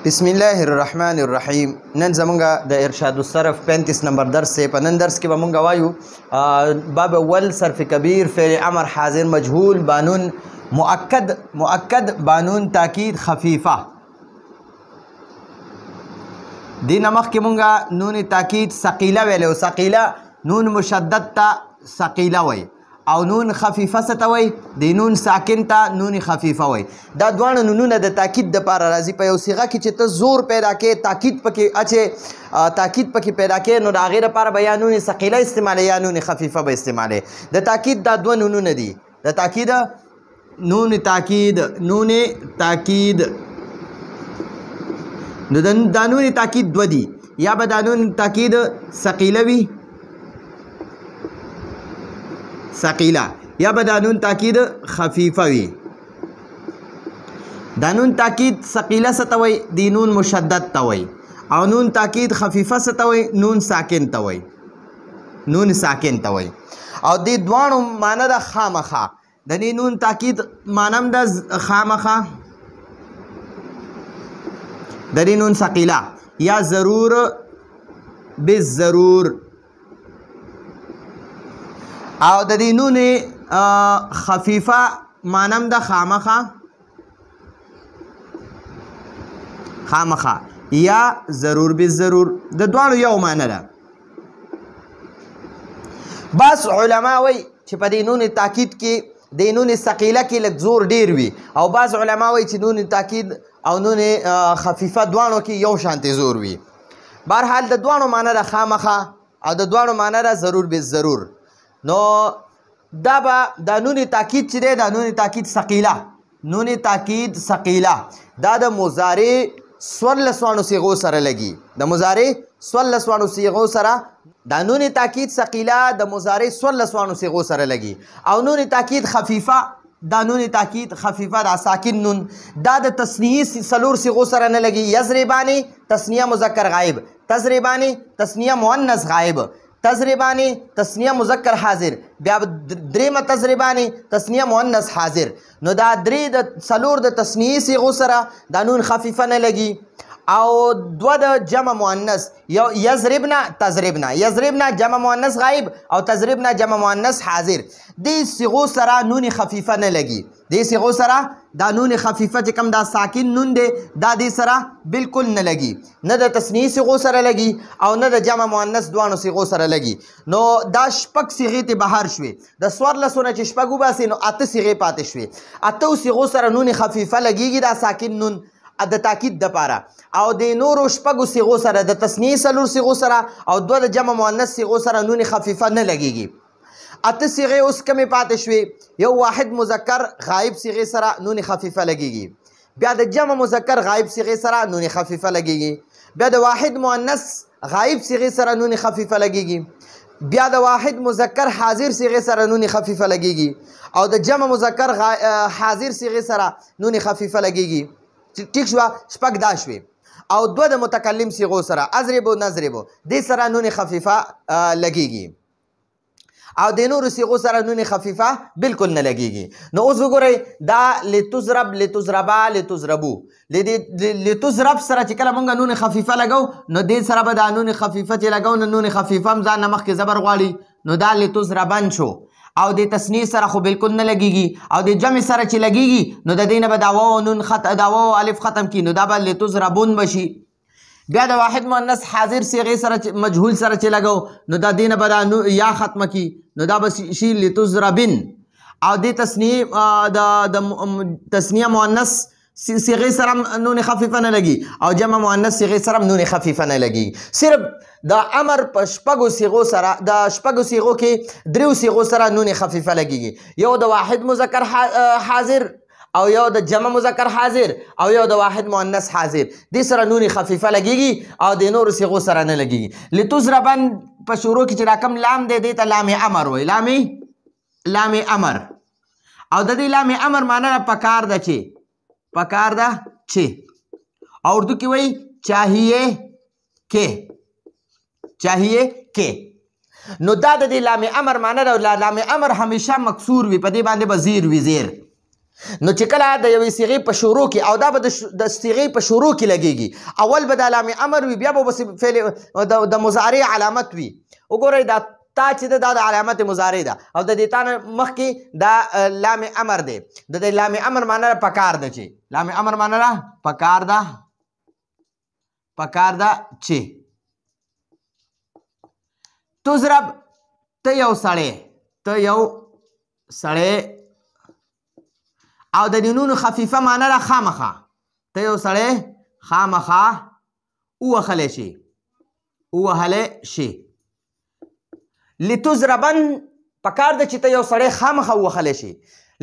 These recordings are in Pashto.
بسم الله الرحمن الرحیم. نن زمونږ د ارشاد الصرف 35 نمبر درس دی. په نن درس کې به مونږ وایو باب اول صرف کبیر فعل امر حاضر مجهول بانون مؤکد بانون تاکید خفیفه. دینه مخکې مونږ نون تاکید ثقیله ویلو. ثقیله نون مشدد ته ثقیله وای او نون خفیفه څه ته وای؟ د نون ساکن ته نون خفیفه وای. دا دواړه نونونه د تاکید دپاره راځي. په یو صیغه کې چې ته زور پیدا کې تاکید پکې پیدا کې نو د هغې دپاره به یا نون ثقیله استعمالې یا نون خفیفه به استعمالې. د تاکید دا دوه نونونه دي. د تاکید نون تاکید نو دا نون تاکید دوه دي. یا به دا نون تاکید ثقیله وي ثقیله، یا به دا نون تاکید خفیفه وي. دا نون تاکید ثقیله څه ته وایي؟ دی نون مشدد ته وایي. او نون تاکید خفیفه څه ته وایي؟ نون ساکن ته وایي. نون ساکن ته وایي. او دې دواړو معنی ده خامخا. د دې نون تاکید معنی هم ده خامخا. د دې نون ثقیله یا ضرور بالضرور، او د دې نون خفیفه مانم د خامخا یا ضرور بالضرور. د دواړو یو معنی ده. بس علما وایي چې په دې نون تاکید کې د نون ثقیله کې لږ زور ډیر وي، او بعض علما وایي چې نون تاکید او نون خفیفه دواړو کې یو شانتې زور وي. بهرحال د دواړو معنی ده خامخا او د دواړو معنی ده ضرور بالضرور. نو دا به دا نون تاکید چې دی دا نون تاکید ثقیله دا د مضارع 14 صیغو سره لګي. د مضارع 14 صیغو سره دا نون تاکید ثقیله د مضارع 14 صیغو سره لګي. او نون تاکید خفیفه دا نون تاکید خفیفه دا ساکن نون دا د تثنیه 4 صیغو سره نه لګي. یضربانی تثنیه مذکر غایب، تضربانی تثنیه مؤنث غایب، تضربانی تثنیه مذکر حاضر، بیا درېمه تضربانی تثنیه مؤنث حاضر. نو دا درې د څلور د تثنیې صیغو سره دا نون خفیفه نه لګي. او دوه د جمع مؤنث یو یضربنا جمع مؤنث غایب او تضربنا جمع مؤنث حاضر. دې صیغو سره نون خفیفه نه لګي. دې صیغو سره دا نون خفیفه چې کوم دا ساکن نون دی دا دې سره بالکل نه لګي. نه د تثنیې صیغو سره لګي او نه د جمع مؤنث دواړو صیغو سره لګي. نو دا شپږ صیغې ته بهر شوې. د 14 نه چې شپږ وباسي نو 8 صیغې پاتې شوې. 8 صیغو سره نون خفیفه لګیږي دا ساکن نون د تاکید دپاره. او د نورو شپږو صیغو سره د تثنیې 4 صیغو سره او دوه د جمع مؤنث صیغو سره نون خفیفه نه لګیږي. 8 صیغې اوس کمې پاتې شوې. یو واحد مذکر غایب صیغې سره نون خفیفه لګیږي، بیا د جمع مذکر غایب صیغې سره نون خفیفه لګیږي، بیا د واحد مؤنث غایب صیغې سره نون خفیفه لګیږي، بیا د واحد مذکر حاضر صیغې سره نون خفیفه لګیږي، او د جمع مذکر حاضر صیغې سره نون خفیفه لګیږي. ټیک شوه؟ شپږ دا شوې. او دوه د متکلم صیغو سره اضربو نضربو دې سره نون خفیفه لګیږي، او د نورو صیغو سره نون خفیفه بالکل نه لګیږي. نو اوس وګورئ دا لتضرب لتضربا لتضربو لتضرب سره چې کله مونږ نون خفیفه لګو نو دې سره به دا نون خفیفه چې لګو نو نون خفیفه هم ځان نه مخکې زبر غواړي نو دا لتضربن شو. او د تثنیې سره خو بالکل نه لګیږي. او د جمع سره چې لګیږي نو د دې نه به دا واو نون دا واو الف ختم کی نو دا به لتضربون بشي. بیا د واحد مؤنث حاضر صیغې سره مجهول سره چې لګو نو دا دې نه به دا یا ختمه کی نو دا به شي لتضربن. او د تثنیه مؤنث صیغې سره نون خفیفه نه لګي او جمع مؤنث صیغې سره نون خفیفه نه لګي. صرف د امر په شپږو صیغو سره د شپږو صیغو کې 3 صیغو سره نون خفیفه لګیږي. یو د واحد مذکر حاضر او یو د جمع مذکر حاضر او یو د واحد مؤنث حاضر دې سره نون خفیفه لګیږي او د نورو صیغو سره نه لګیږي. لتضربن په شروع کې چې دا کوم لام دی دې ته لام امر وایي. لام امر. او د دې لام امر معنی پکار ده چې او اردو کې وایي چاهیے کې. نو دا د دې لام امر معنی ده. لام امر همیشه مکسور وي، په دې باندې به زیر وي زیر. نو چې کله د یوې صیغې په شروع کې او دا به د صیغې په شروع کې لګیږي اول به د لام امر وي بیا به فعل د مضارع علامت وي وګورئ دا تا چې دا د علامت مضارع ده او د دې تا نه مخکې دا لام امر دی د دې لام امر معنی ده پکار ده چې لام امر معنی ده پکار ده چې تضرب ته یو سړی او د نون خفیفه معنی ده خامخا ته یو سړی خامخا ووهلی شي لتضربن پکار ده چې ته یو سړی خامخا ووهلی شي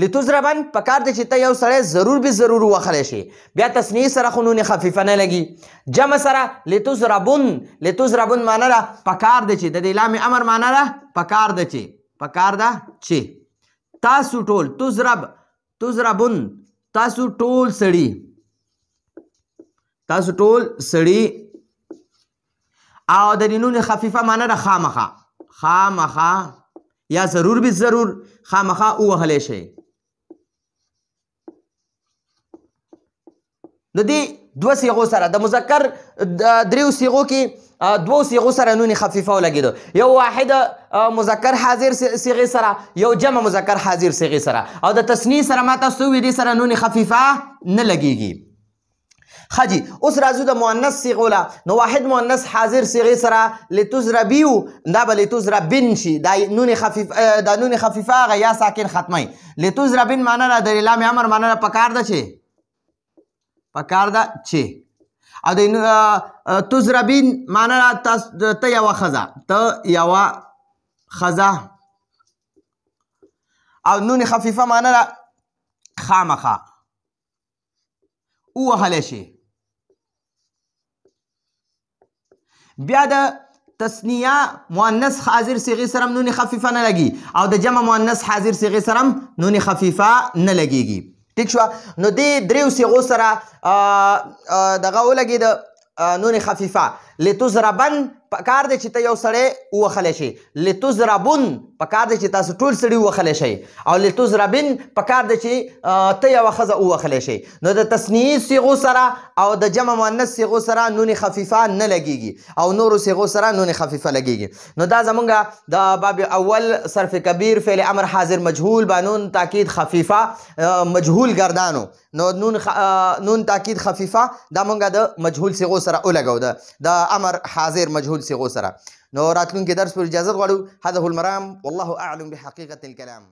لتضربن پکار ده چې ته یو سړی ضرور به ضرور ووهلی شي بیا تسنیې سره خو نون خفیفه نه لګي جمع سره لتضربن معنی ده پکار ده چې د دې لام امر معنی ده پکار ده چې تاسو ټول تضربن تاسو ټول سړي او د نون خفیفه معنی ده خامخا یا ضرور به ضرور خامخا ووهلی شي د دې دوه صیغو سره د مذکر دریو صیغو کې دوه صیغو سره نون خفیفه ولګېدو یو واحد مذکر حاضر صیغې سره یو جمع مذکر حاضر صیغې سره او د تثنیې سره ما تاسو وویل دې سره نون خفیفه نه لګېږي ښه جي اوس راځو د مؤنث صیغو له نو واحد مؤنث حاضر صیغې سره لتضربیو دا به لتضربن شي دا نون خفیفه هغه یا ساکن ختمی لتضربن معنی ده د لام امر معنی ده پکار ده چې او د تضربین معنی ده ته یوه ښځه او نون خفیفه معنی ده خامخا ووهلی شي بیا د تثنیه مؤنث حاضر صیغې سره نون خفیفه نه لګي او د جمع مؤنث حاضر صیغې سره نون خفیفه نه لګیږي ټیک شوه نو دې دریو صیغو سره دغه ولګېده نون خفیفه لتضربن پکار دی چې ته یو سړی ووهلی شي لتضربن پکار دی چې تاسو ټول سړي ووهلی شئ او لتضربن پکار دی چې ته یوه ښځه ووهلی شئ نو د تثنیې صیغو سره او د جمع مؤنث صیغو سره نون خفیفه نه لګیږي او نورو صیغو سره نون خفیفه لګیږي نو دا زمونږ د باب اول صرف کبیر فعل امر حاضر مجهول با نون تاکید خفیفه مجهول گردانو نو نون تاکید خفیفه دا مونږ د مجهول صیغو سره ولګو د امر حاضر مجهول صيغو سره نو راتلونکي درس پر اجازه غواړو هذا هو المرام والله اعلم بحقيقة الكلام